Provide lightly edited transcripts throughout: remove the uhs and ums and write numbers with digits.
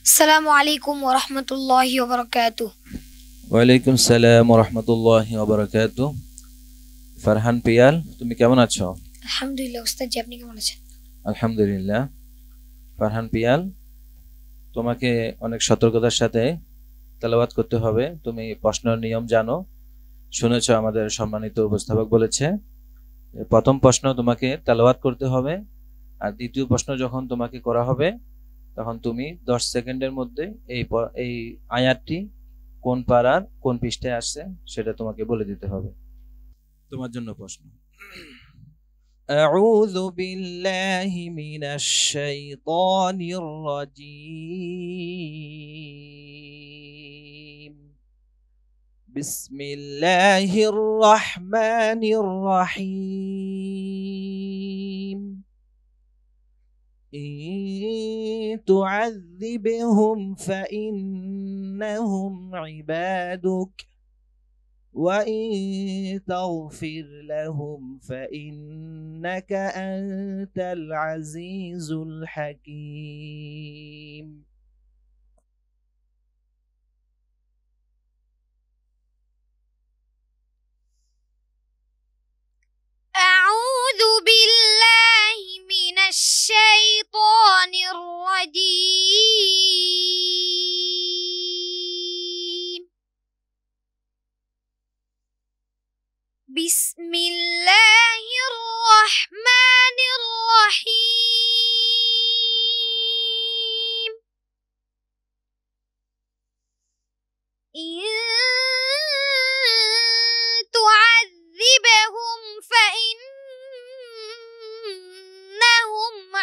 আসসালামু আলাইকুম ওয়া রাহমাতুল্লাহি ওয়া বারাকাতুহু। ওয়ালাইকুম সালাম ওয়া রাহমাতুল্লাহি ওয়া বারাকাতুহু। ফারহান পিয়াল, তুমি কেমন আছো? আলহামদুলিল্লাহ উস্তাদ জি, আপনি কেমন আছেন? আলহামদুলিল্লাহ। ফারহান পিয়াল, তোমাকে অনেক সতর্কতার সাথে তেলাওয়াত করতে হবে। তুমি প্রশ্নের নিয়ম জানো, শুনেছো আমাদের সম্মানিত উপস্থাপক বলেছে। প্রথম প্রশ্ন তোমাকে তেলাওয়াত করতে হবে, আর দ্বিতীয় প্রশ্ন যখন তোমাকে করা হবে তখন তুমি 10 সেকেন্ডের মধ্যে এই আয়াতটি কোন পারার কোন পৃষ্ঠায় আসছে সেটা তোমাকে বলে দিতে হবে। তোমার জন্য প্রশ্ন। أعوذ بالله من الشيطان الرجيم. بسم الله الرحمن الرحيم. إن تعذبهم فإنهم عبادك وإن تغفر لهم فإنك أنت العزيز الحكيم. أعوذ بالله من الشيطان الرجيم. بسم الله الرحمن الرحيم. إن تعذبهم فإنهم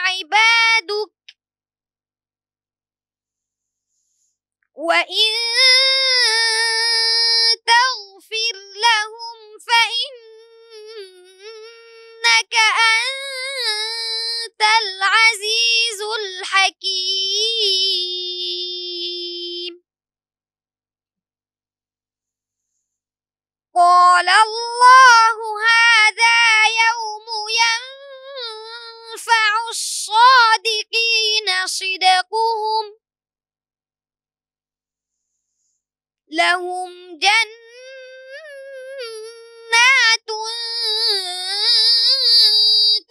عبادك وإن تغفر لهم فإنك أنت العزيز الحكيم. قال الله هذا يوم ينفع الصادقين صدقهم لهم جنات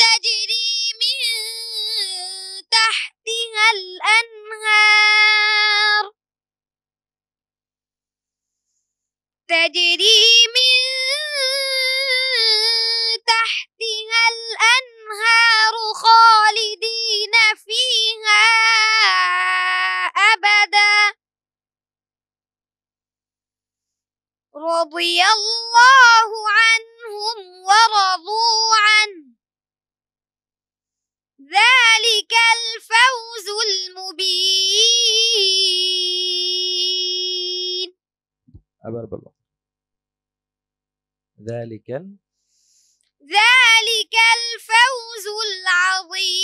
تجري من تحتها الأنهار خالدين فيها أبدا رضي الله عنهم ورضوا عنه ذلك الفوز المبين. আবার বলো। ذلك الفوز العظيم.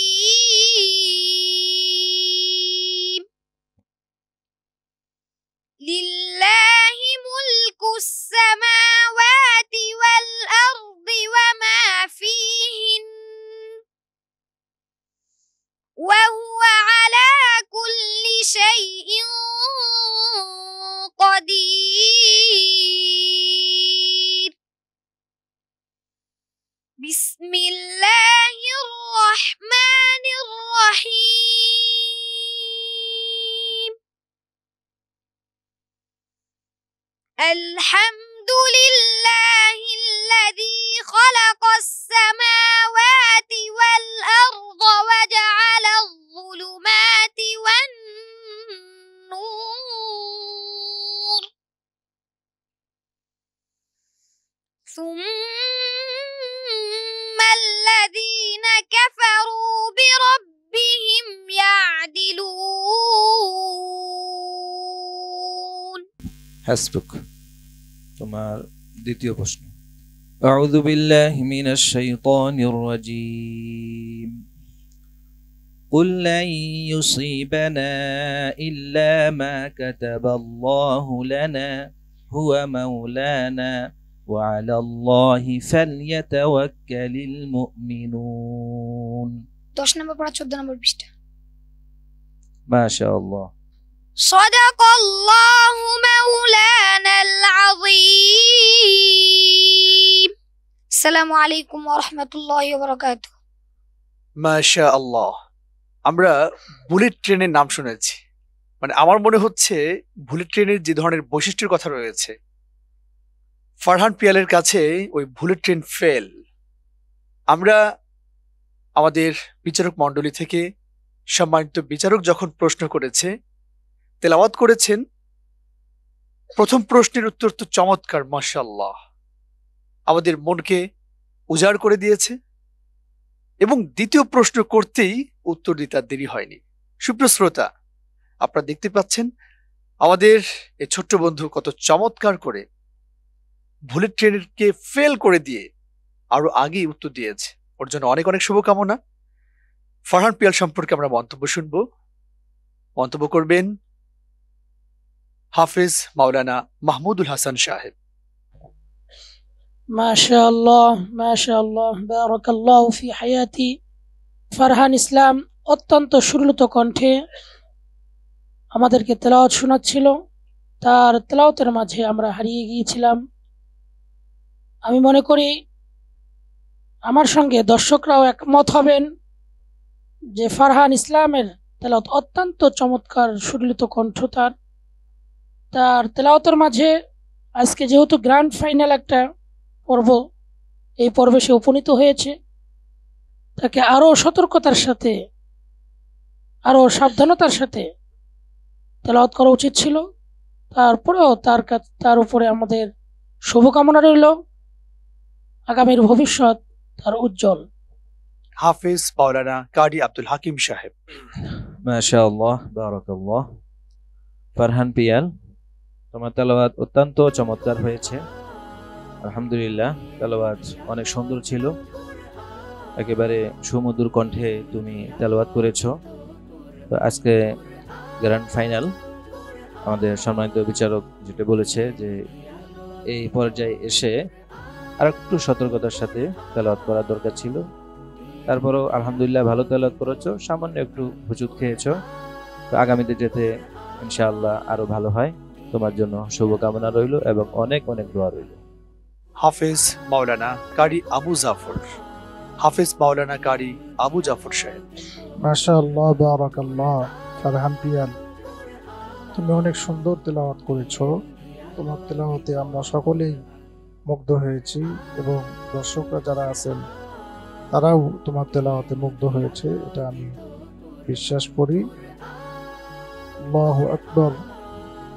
لله ملك السماوات والأرض وما فيهن وهو على كل شيء قدير. بسم الله الرحمن الرحيم. الحمد لله الذي خلق السماوات والأرض وجعل الظلمات والنور ثم الذين كفروا بربهم يعدلون. حسبك. তোমার দ্বিতীয় প্রশ্ন। أعوذ بالله من الشيطان الرجيم. قل لن يصيبنا إلا ما كتب الله لنا هو مولانا وعلى الله فليتوكل المؤمنون. 10 নম্বর পড়া 14 নম্বর পৃষ্ঠা। ما شاء الله. صدق الله مولانا العظيم. السلام عليكم ورحمة الله وبركاته. মাশাআল্লাহ। আমরা বুলেট ট্রেনের নাম শুনেছি, মানে আমার মনে হচ্ছে বুলেট ট্রেনের যে ধরনের বৈশিষ্ট্যের কথা রয়েছে, ফারহান পিয়ালের কাছে ওই বুলেট ট্রেন ফেল। আমরা আমাদের বিচারক মণ্ডলী থেকে সম্মানিত বিচারক যখন প্রশ্ন করেছে, তেলাওয়াত করেছেন, প্রথম প্রশ্নের উত্তর তো চমৎকার, মাশাআল্লাহ, আমাদের মনকে উজাড় করে দিয়েছে। এবং দ্বিতীয় প্রশ্ন করতেই উত্তর দিতে আর দেরি হয়নি। সুপ্রিয় শ্রোতা, আপনারা দেখতে পাচ্ছেন আমাদের এই ছোট্ট বন্ধু কত চমৎকার করে বুলেট ট্রেনকে ফেল করে দিয়ে আরো আগেই উত্তর দিয়েছে। ওর জন্য অনেক অনেক শুভকামনা। ফারহান পিয়াল সম্পর্কে আমরা মন্তব্য শুনব। মন্তব্য করবেন হাফেজ মাওলানা মাহমুদুল হাসান সাহেব। মাশাআল্লাহ মাশাআল্লাহ, বারাকাল্লাহু ফি হায়াতি। ফারহান ইসলাম অত্যন্ত সুললিত কণ্ঠে আমাদেরকে তেলাওয়াত শোনাচ্ছিল। তার তেলাওয়াতের মাঝে আমরা হারিয়ে গিয়েছিলাম। আমি মনে করি আমার সঙ্গে দর্শকরাও একমত হবেন যে ফারহান ইসলামের তেলাওয়াত অত্যন্ত চমৎকার, সুললিত কণ্ঠ তার তেলাওয়াতের মাঝে। আজকে যেহেতু গ্র্যান্ড ফাইনাল একটা পর্ব, এই পর্বে সে উপনীত হয়েছে, তাকে আরো সতর্কতার সাথে, আরো সাবধানতার সাথে তেলাওয়াত করা উচিত ছিল। তারপরেও তার উপরে আমাদের শুভকামনা রইল, আগামীর ভবিষ্যৎ তার উজ্জ্বল। হাফেজ মাওলানা কারি আব্দুল হাকিম সাহেব। মাশাআল্লাহ, বারাকাল্লাহ। ফারহান পিয়াল, তোমার তেলাওয়াত অত্যন্ত চমৎকার হয়েছে, আলহামদুলিল্লাহ। তেলাওয়াত অনেক সুন্দর ছিল, একেবারে সুমধুর কণ্ঠে তুমি তেলাওয়াত করেছো। তো আজকে গ্র্যান্ড ফাইনাল, আমাদের সম্মানিত বিচারক যেটা বলেছে যে এই পর্যায়ে এসে আর একটু সতর্কতার সাথে তেলাওয়াত করা দরকার ছিল। তারপরও আলহামদুলিল্লাহ ভালো তেলাওয়াত করেছো, সামান্য একটু হুজুত খেয়েছো। তো আগামীতে যেতে ইনশাআল্লাহ আরো ভালো হয়, তোমার জন্য শুভকামনা রইল এবং অনেক অনেক দোয়া রইল। হাফেজ মাওলানা কারি আবু জাফর। হাফেজ মাওলানা কারি আবু জাফর সাহেব। মাশাআল্লাহ, বারাকাল্লাহ। ফারহান পিয়াল, তুমি অনেক সুন্দর তেলাওয়াত করেছো। তোমার তেলাওয়াতে আমরা সকলেই মুগ্ধ হয়েছি এবং দর্শকরা যারা আছেন তারাও তোমার তেলাওয়াতে মুগ্ধ হয়েছে, এটা আমি বিশ্বাস করি। আল্লাহু আকবার।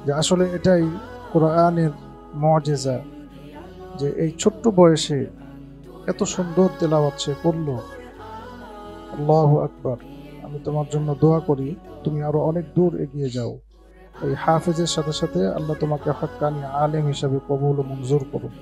যে আসলে এটাই কোরআনের মুআজিজা, যে এই ছোট্ট বয়সে এত সুন্দর তেলাওয়াত সে করলো। আল্লাহু আকবার। আমি তোমার জন্য দোয়া করি তুমি আরো অনেক দূর এগিয়ে যাও। এই হাফেজের সাথে সাথে আল্লাহ তোমাকে হক্কানি আলেম হিসাবে কবুল ও মঞ্জুর করুন।